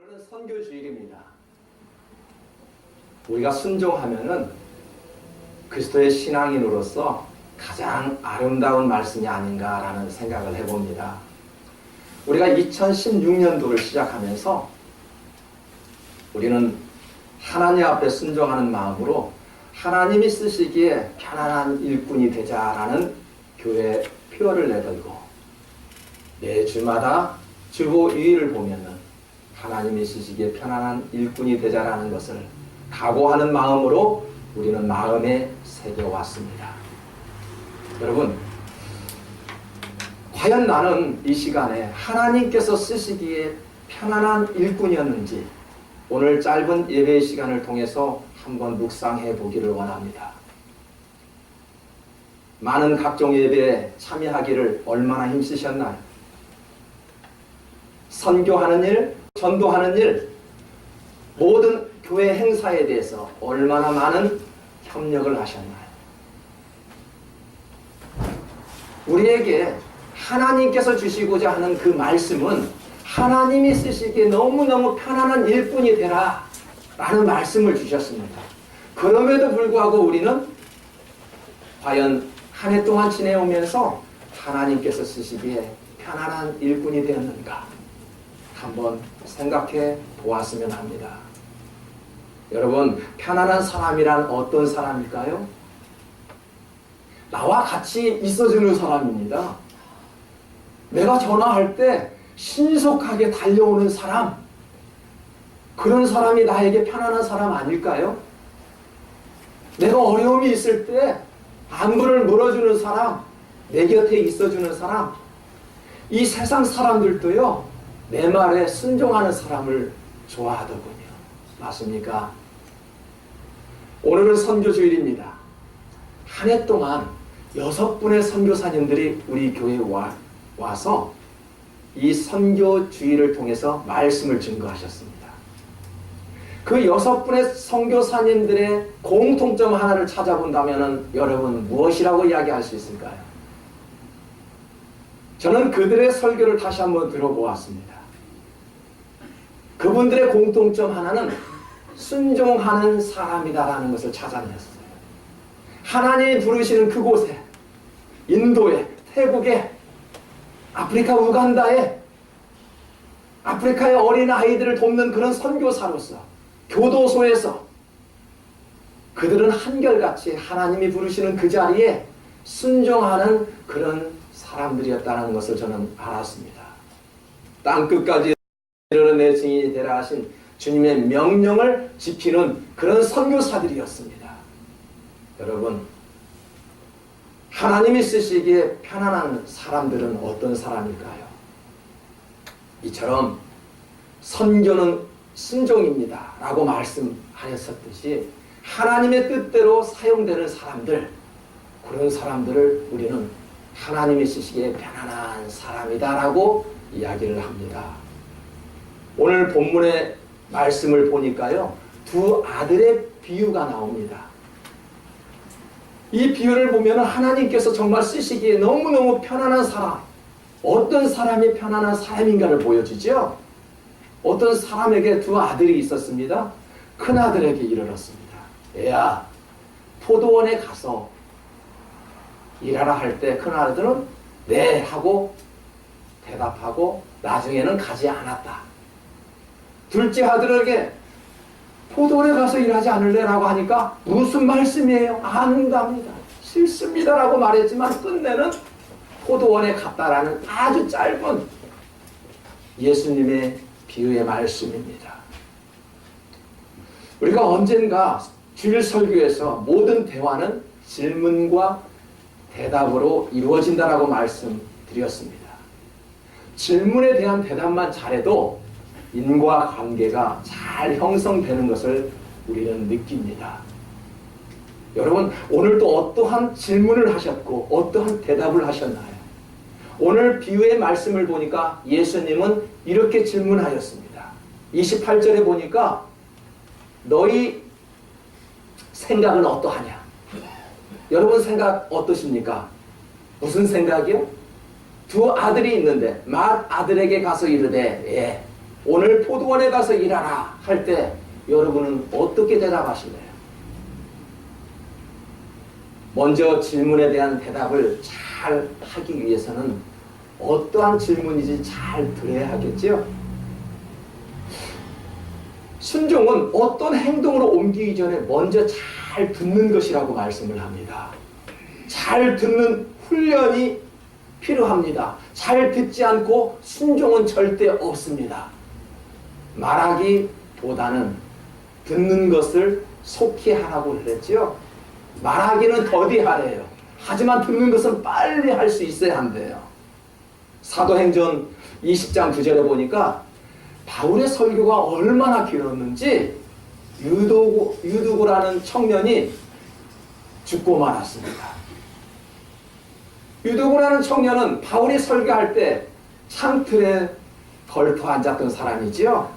오늘은 선교주일입니다. 우리가 순종하면은 그리스도의 신앙인으로서 가장 아름다운 말씀이 아닌가라는 생각을 해봅니다. 우리가 2016년도를 시작하면서 우리는 하나님 앞에 순종하는 마음으로 하나님이 쓰시기에 편안한 일꾼이 되자라는 교회 표어를 내걸고 매 주마다 주보 2일을 보면은 하나님이 쓰시기에 편안한 일꾼이 되자라는 것을 각오하는 마음으로 우리는 마음에 새겨왔습니다. 여러분, 과연 나는 이 시간에 하나님께서 쓰시기에 편안한 일꾼이었는지 오늘 짧은 예배의 시간을 통해서 한번 묵상해 보기를 원합니다. 많은 각종 예배에 참여하기를 얼마나 힘쓰셨나요? 선교하는 일, 전도하는 일, 모든 교회 행사에 대해서 얼마나 많은 협력을 하셨나요? 우리에게 하나님께서 주시고자 하는 그 말씀은 하나님이 쓰시기에 너무너무 편안한 일꾼이 되라 라는 말씀을 주셨습니다. 그럼에도 불구하고 우리는 과연 한 해 동안 지내오면서 하나님께서 쓰시기에 편안한 일꾼이 되었는가 한번 생각해 보았으면 합니다. 여러분, 편안한 사람이란 어떤 사람일까요? 나와 같이 있어주는 사람입니다. 내가 전화할 때 신속하게 달려오는 사람, 그런 사람이 나에게 편안한 사람 아닐까요? 내가 어려움이 있을 때 안부를 물어주는 사람, 내 곁에 있어주는 사람, 이 세상 사람들도요, 내 말에 순종하는 사람을 좋아하더군요. 맞습니까? 오늘은 선교주일입니다. 한 해 동안 6분의 선교사님들이 우리 교회에 와서 이 선교주일을 통해서 말씀을 증거하셨습니다. 그 6분의 선교사님들의 공통점 하나를 찾아본다면 여러분 무엇이라고 이야기할 수 있을까요? 저는 그들의 설교를 다시 한번 들어보았습니다. 그분들의 공통점 하나는 순종하는 사람이다라는 것을 찾아냈어요. 하나님이 부르시는 그곳에, 인도에, 태국에, 아프리카 우간다에, 아프리카의 어린 아이들을 돕는 그런 선교사로서 교도소에서 그들은 한결같이 하나님이 부르시는 그 자리에 순종하는 그런 사람들이었다는 것을 저는 알았습니다. 땅끝까지 이르는 내 증인이 되라 하신 주님의 명령을 지키는 그런 선교사들이었습니다. 여러분, 하나님이 쓰시기에 편안한 사람들은 어떤 사람일까요? 이처럼 선교는 순종입니다 라고 말씀하셨듯이 하나님의 뜻대로 사용되는 사람들, 그런 사람들을 우리는 하나님이 쓰시기에 편안한 사람이다 라고 이야기를 합니다. 오늘 본문의 말씀을 보니까요, 두 아들의 비유가 나옵니다. 이 비유를 보면 하나님께서 정말 쓰시기에 너무너무 편안한 사람, 어떤 사람이 편안한 사람인가를 보여주죠. 어떤 사람에게 두 아들이 있었습니다. 큰 아들에게 이르렀습니다. 애야, 포도원에 가서 일하라 할 때 큰 아들은 네 하고 대답하고 나중에는 가지 않았다. 둘째 아들에게 포도원에 가서 일하지 않을래? 라고 하니까 무슨 말씀이에요? 아는답니다. 싫습니다 라고 말했지만 끝내는 포도원에 갔다라는 아주 짧은 예수님의 비유의 말씀입니다. 우리가 언젠가 주일 설교에서 모든 대화는 질문과 대답으로 이루어진다라고 말씀드렸습니다. 질문에 대한 대답만 잘해도 인과관계가 잘 형성되는 것을 우리는 느낍니다. 여러분, 오늘도 어떠한 질문을 하셨고 어떠한 대답을 하셨나요? 오늘 비유의 말씀을 보니까 예수님은 이렇게 질문하였습니다. 28절에 보니까 너희 생각은 어떠하냐? 여러분 생각 어떠십니까? 무슨 생각이요? 두 아들이 있는데 맏아들에게 가서 이르되 예, 오늘 포도원에 가서 일하라 할 때 여러분은 어떻게 대답하실래요? 먼저 질문에 대한 대답을 잘 하기 위해서는 어떠한 질문인지 잘 들어야 하겠죠? 순종은 어떤 행동으로 옮기기 전에 먼저 잘 듣는 것이라고 말씀을 합니다. 잘 듣는 훈련이 필요합니다. 잘 듣지 않고 순종은 절대 없습니다. 말하기보다는 듣는 것을 속히 하라고 그랬죠. 말하기는 더디하래요. 하지만 듣는 것은 빨리 할 수 있어야 한대요. 사도행전 20장 9절에 보니까 바울의 설교가 얼마나 길었는지 유두고라는 청년이 죽고 말았습니다. 유두고라는 청년은 바울이 설교할 때 창틀에 걸터 앉았던 사람이지요.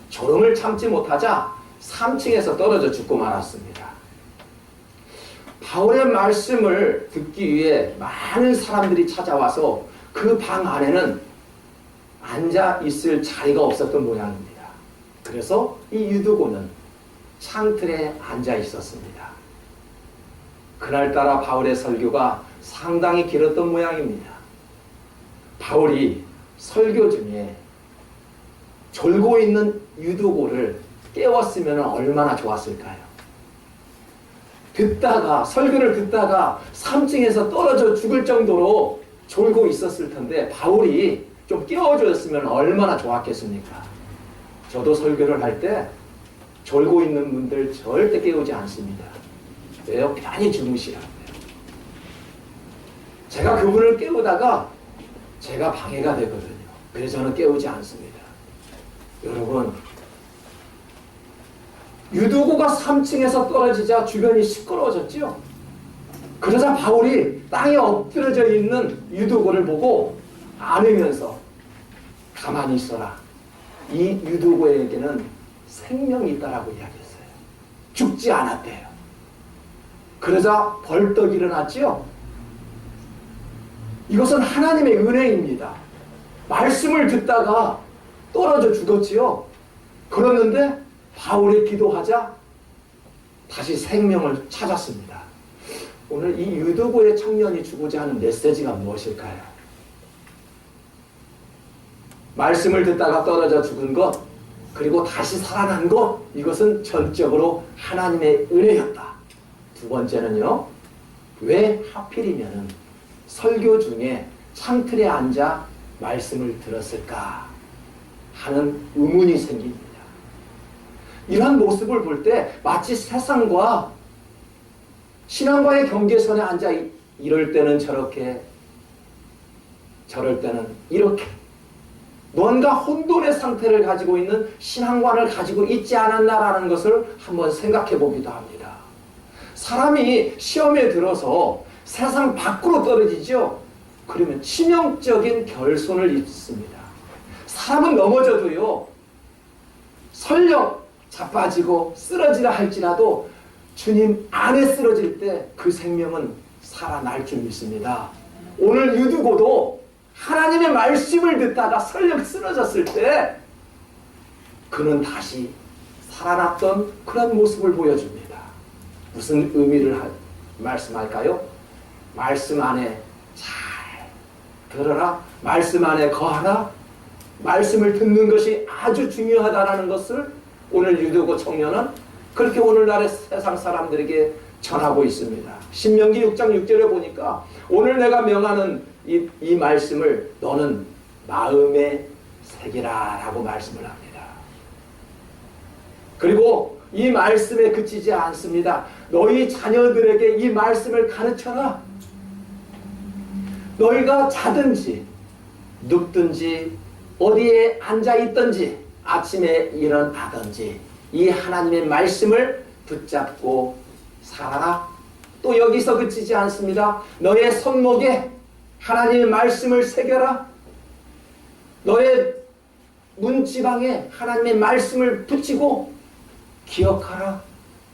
졸음을 참지 못하자 3층에서 떨어져 죽고 말았습니다. 바울의 말씀을 듣기 위해 많은 사람들이 찾아와서 그 방 안에는 앉아 있을 자리가 없었던 모양입니다. 그래서 이 유두고는 창틀에 앉아 있었습니다. 그날따라 바울의 설교가 상당히 길었던 모양입니다. 바울이 설교 중에 졸고 있는 유두고를 깨웠으면 얼마나 좋았을까요? 설교를 듣다가 3층에서 떨어져 죽을 정도로 졸고 있었을 텐데 바울이 좀 깨워줬으면 얼마나 좋았겠습니까? 저도 설교를 할 때 졸고 있는 분들 절대 깨우지 않습니다. 왜요? 편히 주무시라고요. 제가 그분을 깨우다가 제가 방해가 되거든요. 그래서 저는 깨우지 않습니다. 여러분, 유두고가 3층에서 떨어지자 주변이 시끄러워졌죠. 그러자 바울이 땅에 엎드려져 있는 유두고를 보고 안으면서 가만히 있어라. 이 유두고에게는 생명이 있다라고 이야기했어요. 죽지 않았대요. 그러자 벌떡 일어났지요. 이것은 하나님의 은혜입니다. 말씀을 듣다가 떨어져 죽었지요. 그랬는데 바울이 기도하자 다시 생명을 찾았습니다. 오늘 이 유두고의 청년이 주고자 하는 메시지가 무엇일까요? 말씀을 듣다가 떨어져 죽은 것, 그리고 다시 살아난 것, 이것은 전적으로 하나님의 은혜였다. 두 번째는요, 왜 하필이면 설교 중에 창틀에 앉아 말씀을 들었을까 하는 의문이 생깁니다. 이러한 모습을 볼 때 마치 세상과 신앙과의 경계선에 앉아 이럴 때는 저렇게, 저럴 때는 이렇게 뭔가 혼돈의 상태를 가지고 있는 신앙관을 가지고 있지 않았나라는 것을 한번 생각해 보기도 합니다. 사람이 시험에 들어서 세상 밖으로 떨어지죠. 그러면 치명적인 결손을 입습니다. 사람은 넘어져도요, 설령 자빠지고 쓰러지라 할지라도 주님 안에 쓰러질 때 그 생명은 살아날 줄 믿습니다. 오늘 유두고도 하나님의 말씀을 듣다가 설령 쓰러졌을 때 그는 다시 살아났던 그런 모습을 보여줍니다. 무슨 의미를 말씀할까요? 말씀 안에 잘 들어라, 말씀 안에 거하라, 말씀을 듣는 것이 아주 중요하다는 것을 오늘 유두고 청년은 그렇게 오늘날의 세상 사람들에게 전하고 있습니다. 신명기 6장 6절에 보니까 오늘 내가 명하는 이 말씀을 너는 마음에 새기라 라고 말씀을 합니다. 그리고 이 말씀에 그치지 않습니다. 너희 자녀들에게 이 말씀을 가르쳐라. 너희가 자든지 눕든지 어디에 앉아있든지 아침에 일어나든지 이 하나님의 말씀을 붙잡고 살아라. 또 여기서 그치지 않습니다. 너의 손목에 하나님의 말씀을 새겨라. 너의 문지방에 하나님의 말씀을 붙이고 기억하라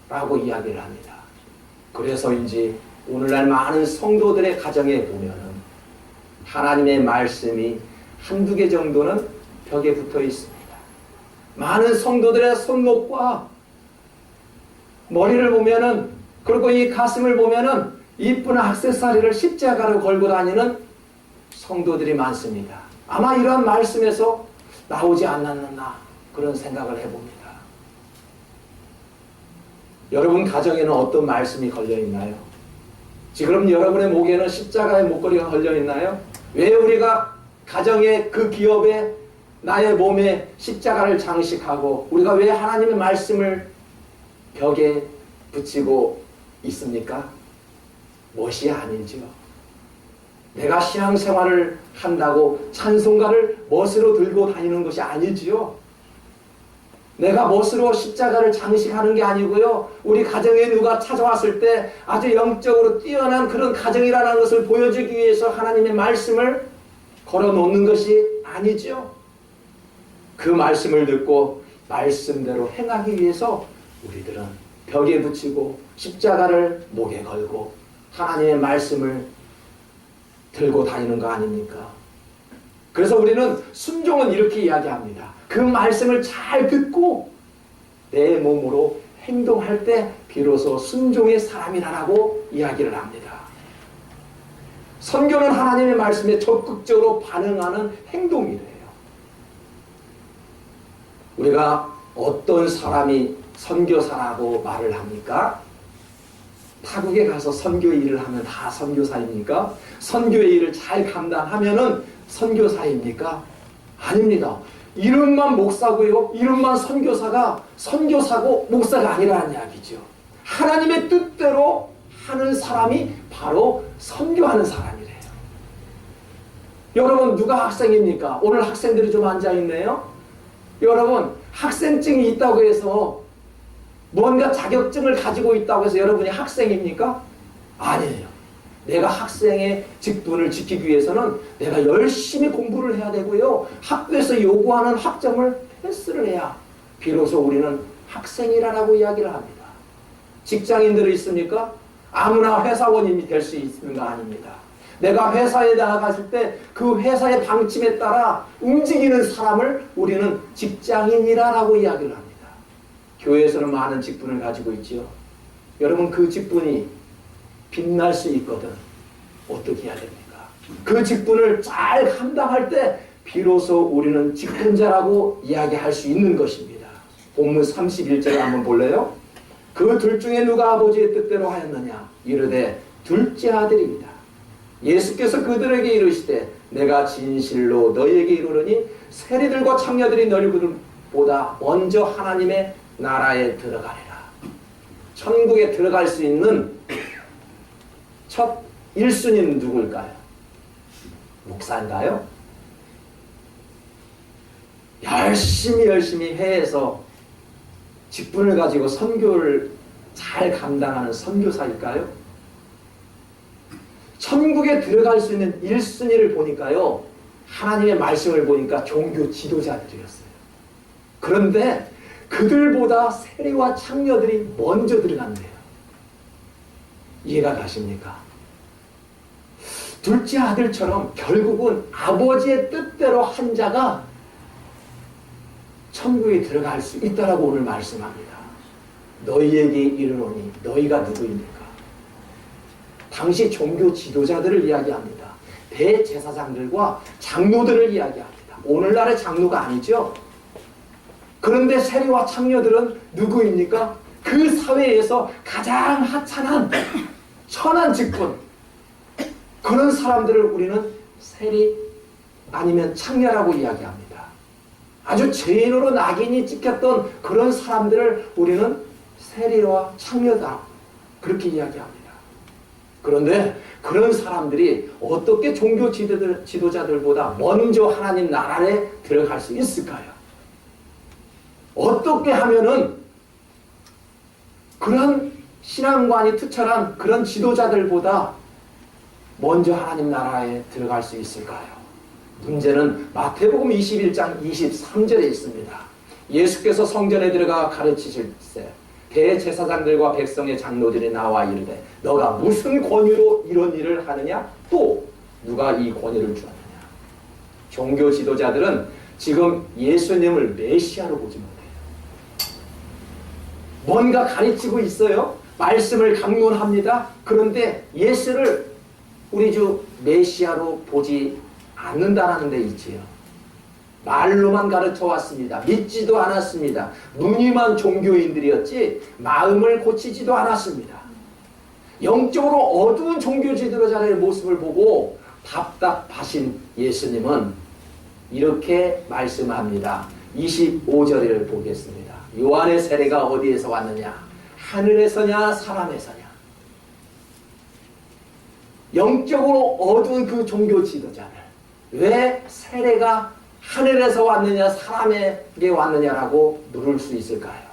라고 이야기를 합니다. 그래서인지 오늘날 많은 성도들의 가정에 보면은 하나님의 말씀이 한두 개 정도는 벽에 붙어 있습니다. 많은 성도들의 손목과 머리를 보면은, 그리고 이 가슴을 보면은 이쁜 액세서리를 십자가로 걸고 다니는 성도들이 많습니다. 아마 이러한 말씀에서 나오지 않았나 그런 생각을 해봅니다. 여러분 가정에는 어떤 말씀이 걸려있나요? 지금 여러분의 목에는 십자가의 목걸이가 걸려있나요? 왜 우리가 가정의 그 기업에 나의 몸에 십자가를 장식하고 우리가 왜 하나님의 말씀을 벽에 붙이고 있습니까? 멋이 아니죠. 내가 신앙생활을 한다고 찬송가를 멋으로 들고 다니는 것이 아니지요. 내가 멋으로 십자가를 장식하는 게 아니고요. 우리 가정에 누가 찾아왔을 때 아주 영적으로 뛰어난 그런 가정이라는 것을 보여주기 위해서 하나님의 말씀을 걸어놓는 것이 아니죠. 그 말씀을 듣고 말씀대로 행하기 위해서 우리들은 벽에 붙이고 십자가를 목에 걸고 하나님의 말씀을 들고 다니는 거 아닙니까? 그래서 우리는 순종은 이렇게 이야기합니다. 그 말씀을 잘 듣고 내 몸으로 행동할 때 비로소 순종의 사람이라고 이야기를 합니다. 선교는 하나님의 말씀에 적극적으로 반응하는 행동이래요. 우리가 어떤 사람이 선교사라고 말을 합니까? 타국에 가서 선교 일을 하면 다 선교사입니까? 선교의 일을 잘 감당하면은 선교사입니까? 아닙니다. 이름만 목사고요. 이름만 선교사고 목사가 아니라는 이야기죠. 하나님의 뜻대로 하는 사람이 바로 선교하는 사람이래요. 여러분 누가 학생입니까? 오늘 학생들이 좀 앉아있네요. 여러분 학생증이 있다고 해서 뭔가 자격증을 가지고 있다고 해서 여러분이 학생입니까? 아니에요. 내가 학생의 직분을 지키기 위해서는 내가 열심히 공부를 해야 되고요. 학교에서 요구하는 학점을 패스를 해야 비로소 우리는 학생이라고 이야기를 합니다. 직장인들이 있습니까? 아무나 회사원이 될 수 있는 거 아닙니다. 내가 회사에 나아갔을 때 그 회사의 방침에 따라 움직이는 사람을 우리는 직장인이라고 이야기를 합니다. 교회에서는 많은 직분을 가지고 있죠. 여러분 그 직분이 빛날 수 있거든. 어떻게 해야 됩니까? 그 직분을 잘 감당할 때 비로소 우리는 직분자라고 이야기할 수 있는 것입니다. 본문 31절을 한번 볼래요? 그 둘 중에 누가 아버지의 뜻대로 하였느냐? 이르되 둘째 아들이니라. 예수께서 그들에게 이르시되 내가 진실로 너희에게 이르노니 세리들과 창녀들이 너희보다 먼저 하나님의 나라에 들어가리라. 천국에 들어갈 수 있는 첫 1순위는 누굴까요? 목사인가요? 열심히 해서 직분을 가지고 선교를 잘 감당하는 선교사일까요? 천국에 들어갈 수 있는 1순위를 보니까요, 하나님의 말씀을 보니까 종교 지도자들이었어요. 그런데 그들보다 세리와 창녀들이 먼저 들어간대요. 이해가 가십니까? 둘째 아들처럼 결국은 아버지의 뜻대로 한 자가 천국에 들어갈 수 있다라고 오늘 말씀합니다. 너희에게 이르노니 너희가 누구입니까? 당시 종교 지도자들을 이야기합니다. 대제사장들과 장로들을 이야기합니다. 오늘날의 장로가 아니죠. 그런데 세리와 창녀들은 누구입니까? 그 사회에서 가장 하찮은 천한 직분, 그런 사람들을 우리는 세리 아니면 창녀라고 이야기합니다. 아주 죄인으로 낙인이 찍혔던 그런 사람들을 우리는 세리와 창녀다 그렇게 이야기합니다. 그런데 그런 사람들이 어떻게 종교 지도자들보다 먼저 하나님 나라에 들어갈 수 있을까요? 어떻게 하면은 그런 신앙관이 투철한 그런 지도자들보다 먼저 하나님 나라에 들어갈 수 있을까요? 문제는 마태복음 21장 23절에 있습니다. 예수께서 성전에 들어가 가르치실 때 대제사장들과 백성의 장로들이 나와 이르되 너가 무슨 권위로 이런 일을 하느냐? 또 누가 이 권위를 주었느냐? 종교 지도자들은 지금 예수님을 메시아로 보지 못해요. 뭔가 가르치고 있어요. 말씀을 강론합니다. 그런데 예수를 우리 주 메시아로 보지 않는다라는 데 있지요. 말로만 가르쳐 왔습니다. 믿지도 않았습니다. 무늬만 종교인들이었지 마음을 고치지도 않았습니다. 영적으로 어두운 종교 지도자의 모습을 보고 답답하신 예수님은 이렇게 말씀합니다. 25절을 보겠습니다. 요한의 세례가 어디에서 왔느냐? 하늘에서냐 사람에서냐? 영적으로 어두운 그 종교 지도자를 왜 세례가 하늘에서 왔느냐 사람에게 왔느냐라고 물을 수 있을까요?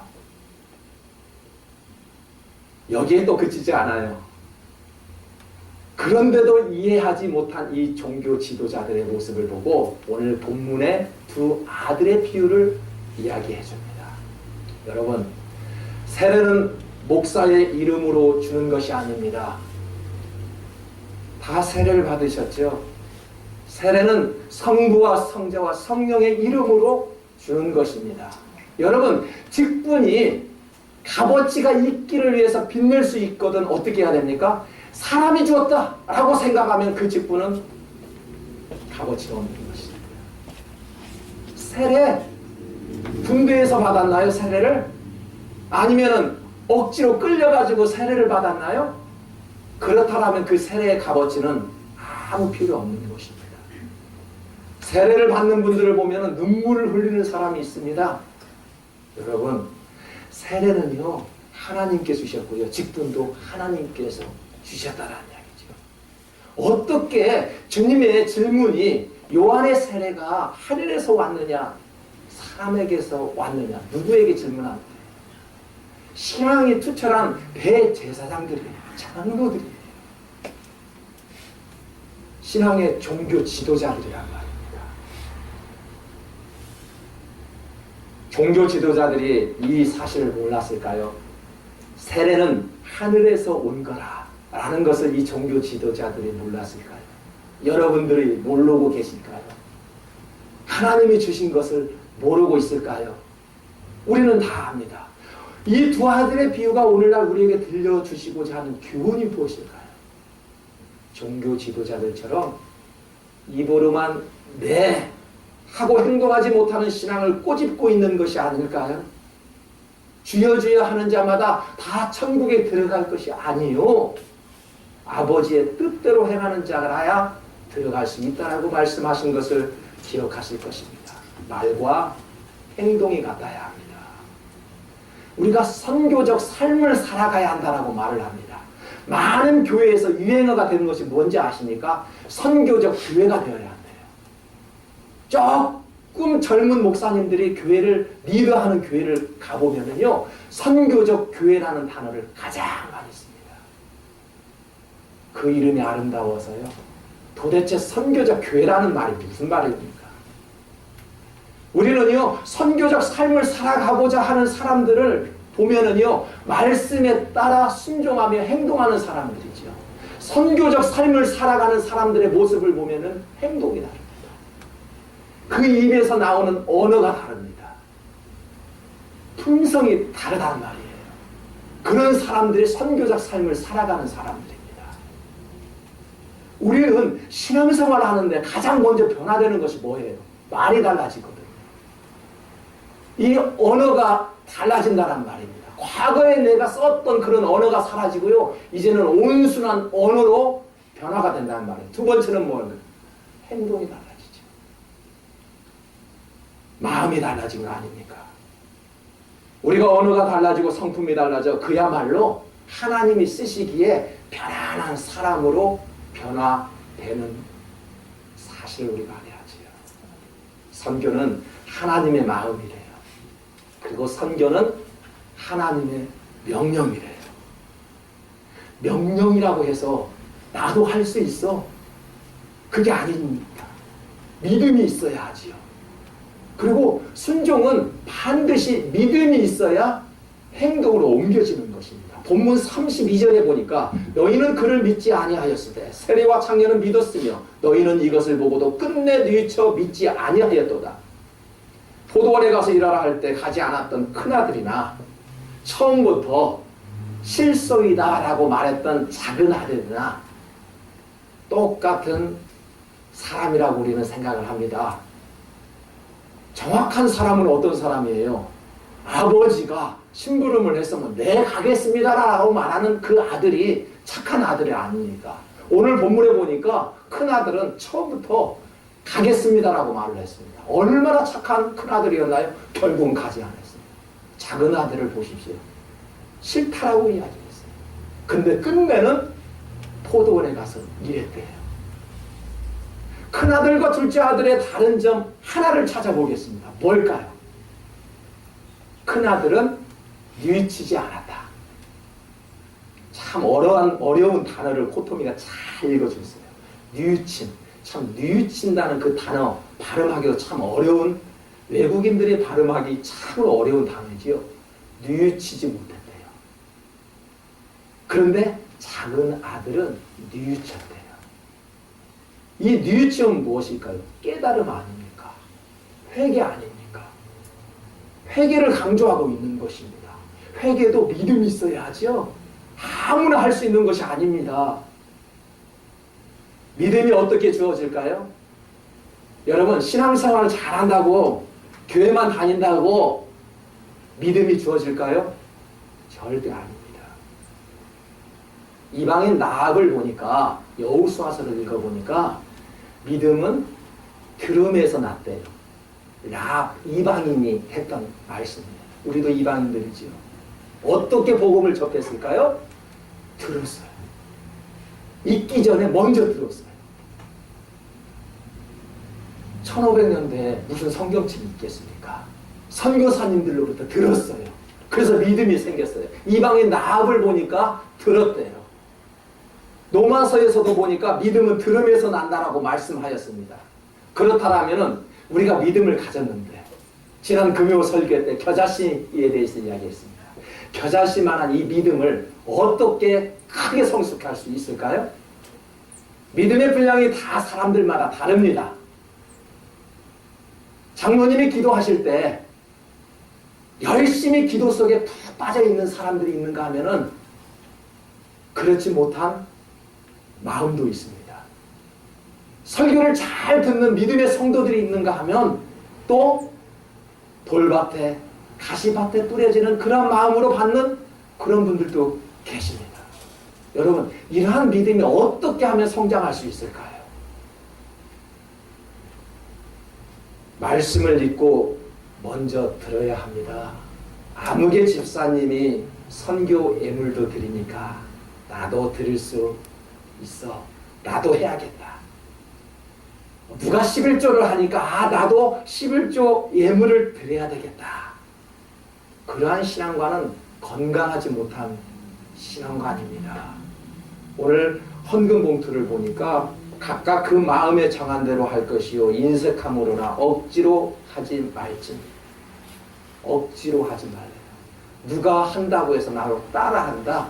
여기에 또 그치지 않아요. 그런데도 이해하지 못한 이 종교 지도자들의 모습을 보고 오늘 본문의 두 아들의 비유를 이야기해 줍니다. 여러분, 세례는 목사의 이름으로 주는 것이 아닙니다. 다 세례를 받으셨죠? 세례는 성부와 성자와 성령의 이름으로 주는 것입니다. 여러분, 직분이 값어치가 있기를 위해서 빛낼 수 있거든 어떻게 해야 됩니까? 사람이 주었다 라고 생각하면 그 직분은 값어치가 없는 것입니다. 세례, 군대에서 받았나요? 세례를? 아니면은 억지로 끌려가지고 세례를 받았나요? 그렇다면 그 세례의 값어치는 아무 필요 없는 것입니다. 세례를 받는 분들을 보면 눈물을 흘리는 사람이 있습니다. 여러분, 세례는요 하나님께 주셨고요 직분도 하나님께서 주셨다라는 이야기죠. 어떻게 주님의 질문이 요한의 세례가 하늘에서 왔느냐 사람에게서 왔느냐 누구에게 질문한 거예요? 신앙이 투철한 대제사장들이에요. 장로들이에요. 신앙의 종교 지도자들이란 말입니다. 종교 지도자들이 이 사실을 몰랐을까요? 세례는 하늘에서 온 거라 라는 것을 이 종교 지도자들이 몰랐을까요? 여러분들이 모르고 계실까요? 하나님이 주신 것을 모르고 있을까요? 우리는 다 압니다. 이 두 아들의 비유가 오늘날 우리에게 들려주시고자 하는 교훈이 무엇일까요? 종교 지도자들처럼 입으로만 네 하고 행동하지 못하는 신앙을 꼬집고 있는 것이 아닐까요? 주여 주여 하는 자마다 다 천국에 들어갈 것이 아니요 아버지의 뜻대로 행하는 자라야 들어갈 수 있다라고 말씀하신 것을 기억하실 것입니다. 말과 행동이 같아야 합니다. 우리가 선교적 삶을 살아가야 한다라고 말을 합니다. 많은 교회에서 유행어가 되는 것이 뭔지 아십니까? 선교적 교회가 되어야 한대요. 조금 젊은 목사님들이 교회를 리더하는 교회를 가보면은요 선교적 교회라는 단어를 가장 많이 씁니다. 그 이름이 아름다워서요. 도대체 선교적 교회라는 말이 무슨 말입니까? 우리는요 선교적 삶을 살아가고자 하는 사람들을 보면은요 말씀에 따라 순종하며 행동하는 사람들이죠. 선교적 삶을 살아가는 사람들의 모습을 보면은 행동이 다릅니다. 그 입에서 나오는 언어가 다릅니다. 품성이 다르단 말이에요. 그런 사람들이 선교적 삶을 살아가는 사람들입니다. 우리는 신앙생활을 하는데 가장 먼저 변화되는 것이 뭐예요? 말이 달라지거든요. 이 언어가 달라진다는 말입니다. 과거에 내가 썼던 그런 언어가 사라지고요. 이제는 온순한 언어로 변화가 된다는 말이에요. 두 번째는 뭐예요? 행동이 달라지죠. 마음이 달라지고 아닙니까? 우리가 언어가 달라지고 성품이 달라져 그야말로 하나님이 쓰시기에 편안한 사람으로 변화되는 사실을 우리가 알아야지요. 선교는 하나님의 마음이래요. 그리고 선교는 하나님의 명령이래요. 명령이라고 해서 나도 할 수 있어. 그게 아닙니다. 믿음이 있어야 하지요. 그리고 순종은 반드시 믿음이 있어야 행동으로 옮겨지는 것입니다. 본문 32절에 보니까 너희는 그를 믿지 아니하였을 때 세례와 창녀는 믿었으며 너희는 이것을 보고도 끝내 뉘쳐 믿지 아니하였도다. 포도원에 가서 일하라 할 때 가지 않았던 큰아들이나 처음부터 실속이다라고 말했던 작은 아들이나 똑같은 사람이라고 우리는 생각을 합니다. 정확한 사람은 어떤 사람이에요? 아버지가 심부름을 했으면 네 가겠습니다라고 말하는 그 아들이 착한 아들이 아닙니다. 오늘 본문에 보니까 큰아들은 처음부터 가겠습니다라고 말을 했습니다. 얼마나 착한 큰아들이었나요? 결국은 가지 않았습니다. 작은 아들을 보십시오. 싫다라고 이야기했어요. 근데 끝내는 포도원에 가서 일했대요. 큰아들과 둘째 아들의 다른 점 하나를 찾아보겠습니다. 뭘까요? 큰아들은 뉘치지 않았다. 참 어려운 단어를 코토미가 잘 읽어줬어요. 뉘우침. 참 뉘우친다는 그 단어 발음하기도 참 어려운, 외국인들이 발음하기 참으로 어려운 단어지요. 뉘우치지 못했대요. 그런데 작은 아들은 뉘우쳤대요. 이 뉘우침은 무엇일까요? 깨달음 아닙니까? 회개 아닙니까? 회개를 강조하고 있는 것입니다. 회개도 믿음이 있어야죠. 아무나 할 수 있는 것이 아닙니다. 믿음이 어떻게 주어질까요? 여러분, 신앙생활을 잘한다고, 교회만 다닌다고 믿음이 주어질까요? 절대 아닙니다. 이방인 라합을 보니까, 여호수아서를 읽어보니까 믿음은 들음에서 났대요. 라합, 이방인이 했던 말씀이에요. 우리도 이방인들이지요. 어떻게 복음을 접했을까요? 들었어요. 있기 전에 먼저 들었어요. 1500년대에 무슨 성경책이 있겠습니까? 선교사님들로부터 들었어요. 그래서 믿음이 생겼어요. 이방인 라합을 보니까 들었대요. 로마서에서도 보니까 믿음은 들음에서 난다라고 말씀하였습니다. 그렇다면 우리가 믿음을 가졌는데, 지난 금요 설교 때 겨자씨에 대해서 이야기했습니다. 겨자씨만한 이 믿음을 어떻게 크게 성숙할 수 있을까요? 믿음의 분량이 다 사람들마다 다릅니다. 장로님이 기도하실 때 열심히 기도 속에 푹 빠져있는 사람들이 있는가 하면은 그렇지 못한 마음도 있습니다. 설교를 잘 듣는 믿음의 성도들이 있는가 하면 또 돌밭에 가시밭에 뿌려지는 그런 마음으로 받는 그런 분들도 계십니다. 여러분, 이러한 믿음이 어떻게 하면 성장할 수 있을까요? 말씀을 읽고 먼저 들어야 합니다. 아무개 집사님이 선교 예물도 드리니까 나도 드릴 수 있어. 나도 해야겠다. 누가 11조를 하니까 나도 11조 예물을 드려야 되겠다. 그러한 신앙과는 건강하지 못한 신앙관입니다. 오늘 헌금 봉투를 보니까 각각 그 마음에 정한 대로 할 것이요 인색함으로나 억지로 하지 말지. 억지로 하지 말래요. 누가 한다고 해서 나로 따라한다.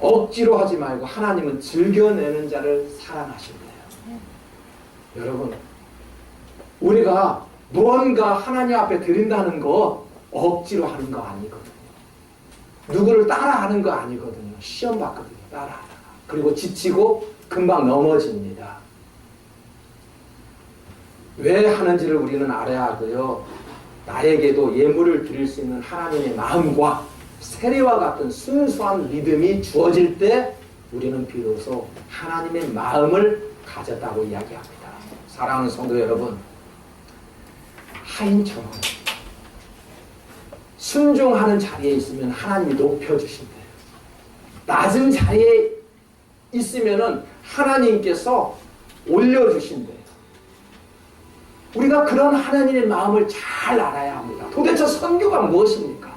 억지로 하지 말고 하나님은 즐겨내는 자를 사랑하신대요. 여러분, 우리가 무언가 하나님 앞에 드린다는 거 억지로 하는 거 아니거든요. 누구를 따라하는 거 아니거든요. 시험 받거든요. 따라하다가. 그리고 지치고 금방 넘어집니다. 왜 하는지를 우리는 알아야 하고요. 나에게도 예물을 드릴 수 있는 하나님의 마음과 세례와 같은 순수한 믿음이 주어질 때 우리는 비로소 하나님의 마음을 가졌다고 이야기합니다. 사랑하는 성도 여러분, 하인처럼 순종하는 자리에 있으면 하나님이 높여주신대요. 낮은 자리에 있으면 하나님께서 올려주신대요. 우리가 그런 하나님의 마음을 잘 알아야 합니다. 도대체 선교가 무엇입니까?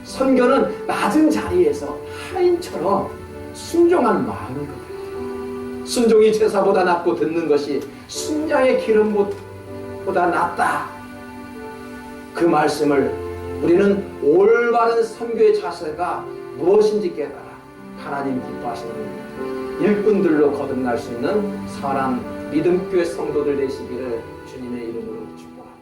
선교는 낮은 자리에서 하인처럼 순종하는 마음이거든요. 순종이 제사보다 낫고 듣는 것이 순장의 기름보다 낫다. 그 말씀을 우리는 올바른 선교의 자세가 무엇인지 깨달아 하나님 기뻐하시는 일꾼들로 거듭날 수 있는 선한 믿음교회 성도들 되시기를 주님의 이름으로 축복합니다.